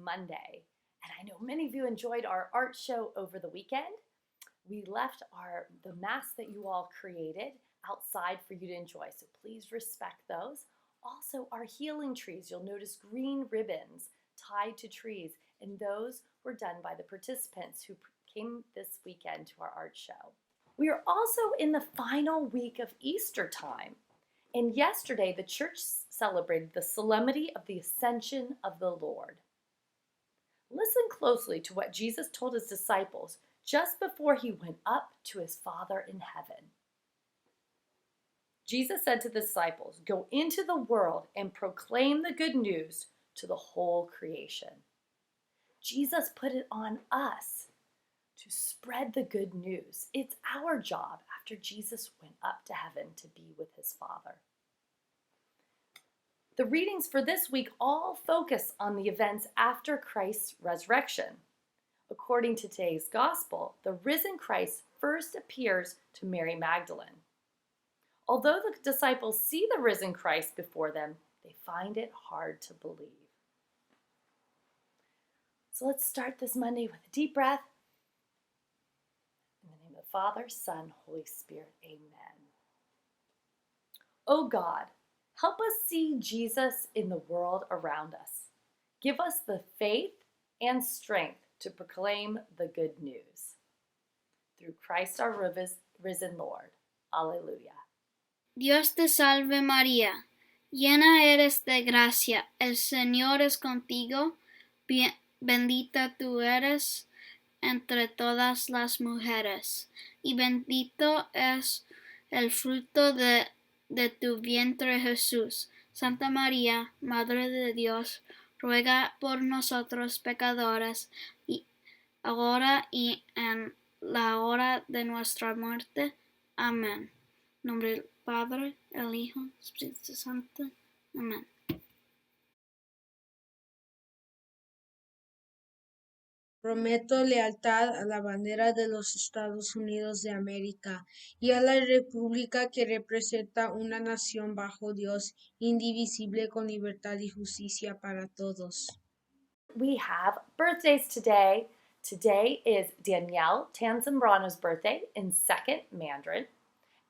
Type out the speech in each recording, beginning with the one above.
Monday, and I know many of you enjoyed our art show over the weekend. We left the masks that you all created outside for you to enjoy, so please respect those. Also, our healing trees, you'll notice green ribbons tied to trees, and those were done by the participants who came this weekend to our art show. We are also in the final week of Easter time. And yesterday, the church celebrated the solemnity of the Ascension of the Lord. Listen closely to what Jesus told his disciples just before he went up to his Father in heaven. Jesus said to the disciples, "Go into the world and proclaim the good news to the whole creation." Jesus put it on us to spread the good news. It's our job after Jesus went up to heaven to be with his Father. The readings for this week all focus on the events after Christ's resurrection. According to today's gospel, the risen Christ first appears to Mary Magdalene. Although the disciples see the risen Christ before them, they find it hard to believe. So let's start this Monday with a deep breath. In the name of the Father, Son, Holy Spirit, amen. Oh God, help us see Jesus in the world around us. Give us the faith and strength to proclaim the good news. Through Christ our risen Lord. Alleluia. Dios te salve María, llena eres de gracia, el Señor es contigo, bendita tú eres entre todas las mujeres, y bendito es el fruto de tu vientre Jesús. Santa María, Madre de Dios, ruega por nosotros pecadores, y ahora y en la hora de nuestra muerte. Amén. En nombre del Padre, el Hijo, el Espíritu Santo. Amén. Prometo lealtad a la bandera de los Estados Unidos de América y a la república que representa una nación bajo Dios, indivisible, con libertad y justicia para todos. We have birthdays today. Today is Danielle Tanzambrano's birthday in 2nd Mandarin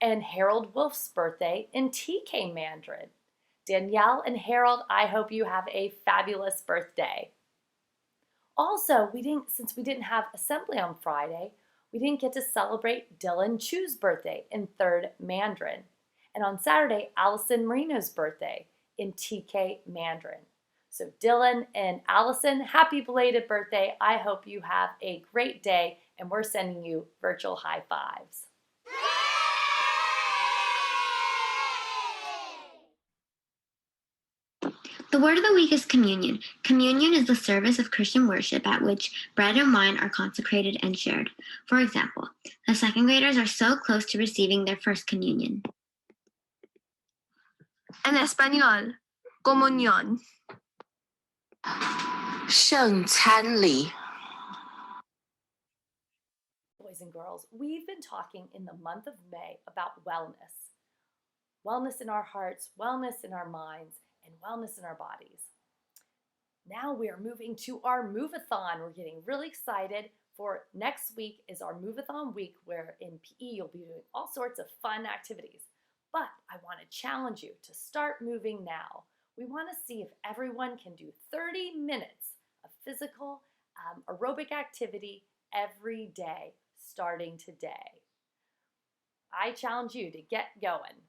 and Harold Wolf's birthday in TK Mandarin. Danielle and Harold, I hope you have a fabulous birthday. Also, since we didn't have assembly on Friday, we didn't get to celebrate Dylan Chu's birthday in 3rd Mandarin. And on Saturday, Allison Marino's birthday in TK Mandarin. So Dylan and Allison, happy belated birthday. I hope you have a great day, and we're sending you virtual high fives. The word of the week is communion. Communion is the service of Christian worship at which bread and wine are consecrated and shared. For example, the second graders are so close to receiving their first communion. En español, comunión. 圣餐礼 Boys and girls, we've been talking in the month of May about wellness. Wellness in our hearts, wellness in our minds, and wellness in our bodies. Now we are moving to our Move-a-thon. We're getting really excited for next week is our Move-a-thon week, where in PE you'll be doing all sorts of fun activities. But I want to challenge you to start moving now. We want to see if everyone can do 30 minutes of physical aerobic activity every day starting today. I challenge you to get going.